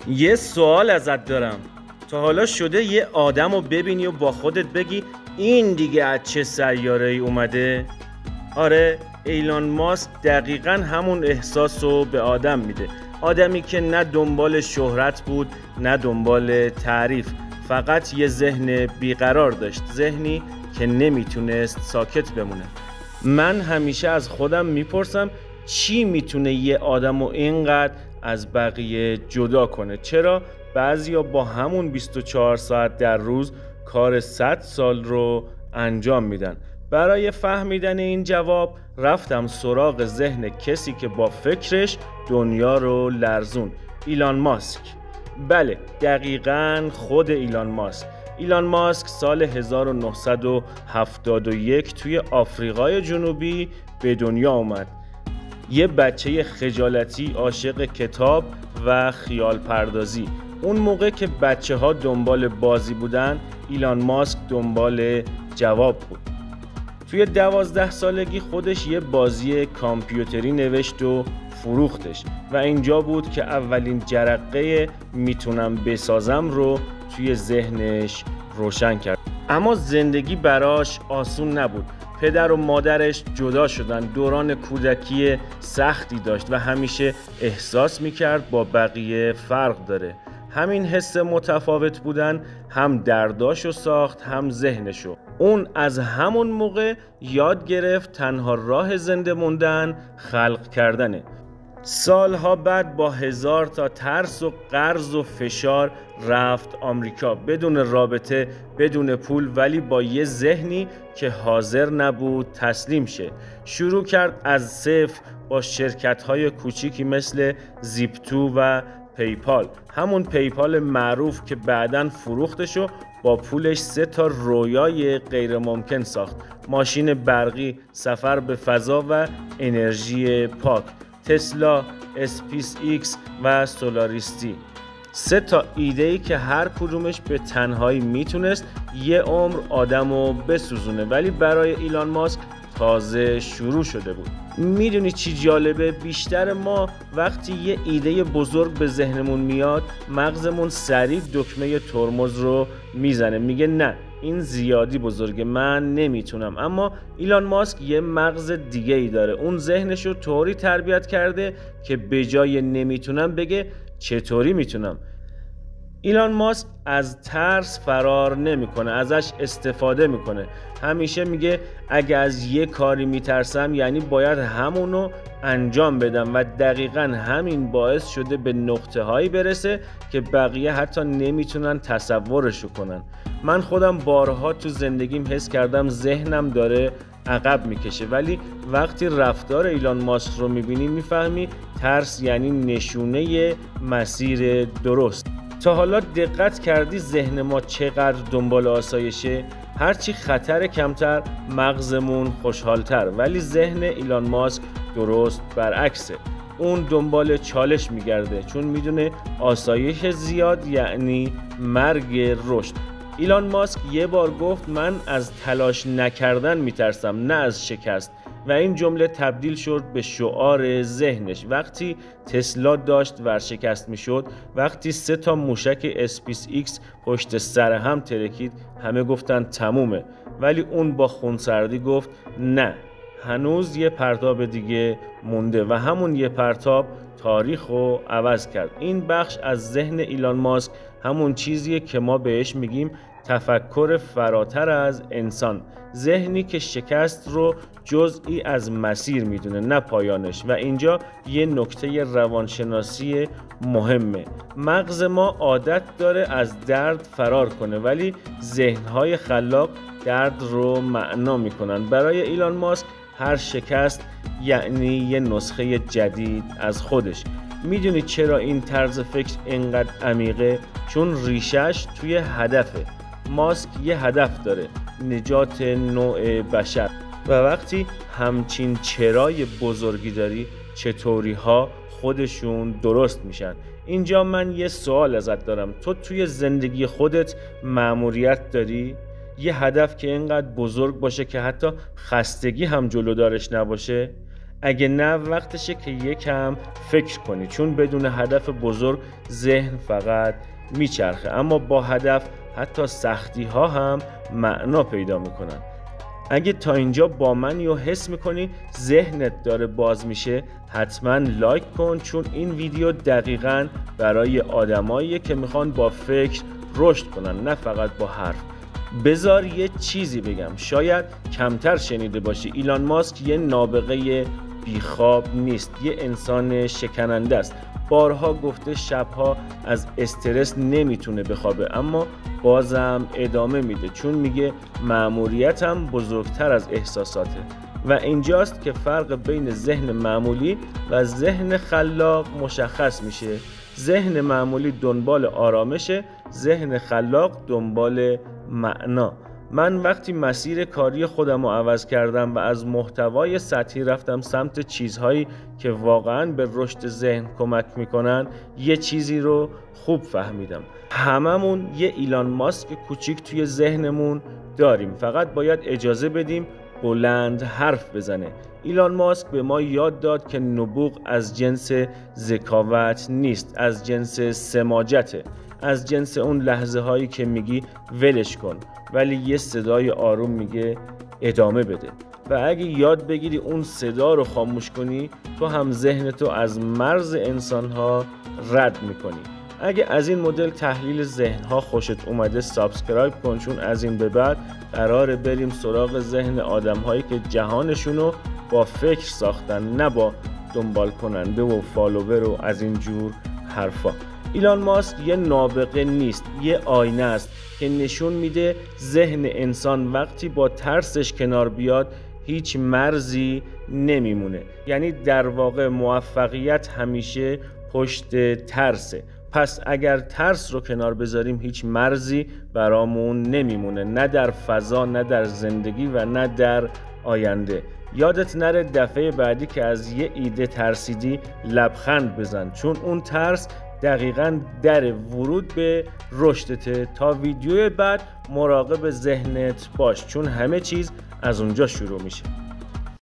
یه سوال ازت دارم. تا حالا شده یه آدم رو ببینی و با خودت بگی این دیگه از چه سیاره‌ای اومده؟ آره، ایلان ماسک دقیقاً همون احساس رو به آدم میده. آدمی که نه دنبال شهرت بود نه دنبال تعریف، فقط یه ذهن بیقرار داشت، ذهنی که نمیتونست ساکت بمونه. من همیشه از خودم میپرسم چی میتونه یه آدم رو اینقدر از بقیه جدا کنه؟ چرا بعضیا با همون 24 ساعت در روز کار 100 سال رو انجام میدن؟ برای فهمیدن این جواب رفتم سراغ ذهن کسی که با فکرش دنیا رو لرزون، ایلان ماسک. بله، دقیقاً خود ایلان ماسک. ایلان ماسک سال 1971 توی آفریقای جنوبی به دنیا اومد. یه بچه خجالتی عاشق کتاب و خیال پردازی. اون موقع که بچه ها دنبال بازی بودن، ایلان ماسک دنبال جواب بود. توی 12 سالگی خودش یه بازی کامپیوتری نوشت و فروختش و اینجا بود که اولین جرقه میتونم بسازم رو توی ذهنش روشن کرد. اما زندگی براش آسون نبود. پدر و مادرش جدا شدن، دوران کودکی سختی داشت و همیشه احساس میکرد با بقیه فرق داره. همین حس متفاوت بودن هم درداشو ساخت هم ذهنشو. اون از همون موقع یاد گرفت تنها راه زنده موندن خلق کردنه. سالها بعد با 1000 تا ترس و قرض و فشار رفت آمریکا، بدون رابطه، بدون پول، ولی با یه ذهنی که حاضر نبود تسلیم شه. شروع کرد از صفر با شرکت‌های کوچیکی مثل زیپتو و پیپال، همون پیپال معروف که بعداً فروختشو با پولش 3 تا رویای غیر ممکن ساخت: ماشین برقی، سفر به فضا و انرژی پاک، تسلا، اسپیس ایکس و سولاریستی. 3 تا ایده‌ای که هر کدومش به تنهایی میتونست یه عمر آدمو بسوزونه، ولی برای ایلان ماسک تازه شروع شده بود. میدونی چی جالبه؟ بیشتر ما وقتی یه ایده بزرگ به ذهنمون میاد، مغزمون سریع دکمه ترمز رو میزنه، میگه نه این زیادی بزرگه، من نمیتونم. اما ایلان ماسک یه مغز دیگه ای داره. اون ذهنش رو طوری تربیت کرده که به جای نمیتونم بگه چطوری میتونم. ایلان ماسک از ترس فرار نمیکنه، ازش استفاده میکنه. همیشه میگه اگه از یه کاری میترسم یعنی باید همونو انجام بدم و دقیقاً همین باعث شده به نقطه هایی برسه که بقیه حتی نمیتونن تصورشو کنن. من خودم بارها تو زندگیم حس کردم ذهنم داره عقب میکشه، ولی وقتی رفتار ایلان ماسک رو میبینی میفهمی ترس یعنی نشونه مسیر درست. تا حالا دقت کردی ذهن ما چقدر دنبال آسایشه؟ هرچی خطر کمتر مغزمون خوشحالتر، ولی ذهن ایلان ماسک درست برعکسه. اون دنبال چالش میگرده چون میدونه آسایش زیاد یعنی مرگ رشد. ایلان ماسک یه بار گفت من از تلاش نکردن میترسم نه از شکست، و این جمله تبدیل شد به شعار ذهنش. وقتی تسلا داشت ورشکست میشد، وقتی 3 تا موشک اسپیس ایکس پشت سر هم ترکید، همه گفتن تمومه، ولی اون با خونسردی گفت نه، هنوز یه پرتاب دیگه مونده و همون یه پرتاب تاریخ رو عوض کرد. این بخش از ذهن ایلان ماسک همون چیزیه که ما بهش میگیم تفکر فراتر از انسان، ذهنی که شکست رو جزئی از مسیر میدونه نه پایانش. و اینجا یه نکته روانشناسی مهمه. مغز ما عادت داره از درد فرار کنه، ولی ذهنهای خلاق درد رو معنا میکنن. برای ایلان ماسک هر شکست یعنی یه نسخه جدید از خودش. میدونی چرا این طرز فکر اینقدر عمیقه؟ چون ریشش توی هدفه. ماسک یه هدف داره: نجات نوع بشر. و وقتی همچین چرای بزرگی داری، چطوری ها خودشون درست میشن. اینجا من یه سوال ازت دارم. تو توی زندگی خودت مأموریت داری؟ یه هدف که اینقدر بزرگ باشه که حتی خستگی هم جلودارش نباشه؟ اگه نه وقتشه که یکم فکر کنی، چون بدون هدف بزرگ ذهن فقط میچرخه، اما با هدف حتی سختی ها هم معنا پیدا میکنن. اگه تا اینجا با من یا حس میکنی ذهنت داره باز میشه، حتما لایک کن، چون این ویدیو دقیقاً برای آدماییه که میخوان با فکر رشد کنن، نه فقط با حرف. بذار یه چیزی بگم، شاید کمتر شنیده باشی. ایلان ماسک یه نابغه بیخواب نیست، یه انسان شکننده است. بارها گفته شبها از استرس نمیتونه بخوابه، اما بازم ادامه میده، چون میگه مأموریتم بزرگتر از احساساته. و اینجاست که فرق بین ذهن معمولی و ذهن خلاق مشخص میشه. ذهن معمولی دنبال آرامشه، ذهن خلاق دنبال معنا. من وقتی مسیر کاری خودم رو عوض کردم و از محتوای سطحی رفتم سمت چیزهایی که واقعاً به رشد ذهن کمک میکنن، یه چیزی رو خوب فهمیدم. هممون یه ایلان ماسک کوچیک توی ذهنمون داریم، فقط باید اجازه بدیم بلند حرف بزنه. ایلان ماسک به ما یاد داد که نبوغ از جنس ذکاوت نیست، از جنس سماجته، از جنس اون لحظه هایی که میگی ولش کن، ولی یه صدای آروم میگه ادامه بده. و اگه یاد بگیری اون صدا رو خاموش کنی، تو هم ذهنتو از مرز انسانها رد میکنی. اگه از این مدل تحلیل ذهنها خوشت اومده، سابسکرایب کن، چون از این به بعد قراره بریم سراغ ذهن آدمهایی که جهانشونو با فکر ساختن، نه با دنبال کننده و فالوور و از این جور حرفا. ایلان ماسک یه نابغه نیست، یه آینه است که نشون میده ذهن انسان وقتی با ترسش کنار بیاد هیچ مرزی نمیمونه. یعنی در واقع موفقیت همیشه پشت ترسه. پس اگر ترس رو کنار بذاریم هیچ مرزی برامون نمیمونه، نه در فضا، نه در زندگی و نه در آینده. یادت نره دفعه بعدی که از یه ایده ترسیدی لبخند بزن، چون اون ترس دقیقاً در ورود به رشدته. تا ویدیو بعد مراقب ذهنت باش، چون همه چیز از اونجا شروع میشه.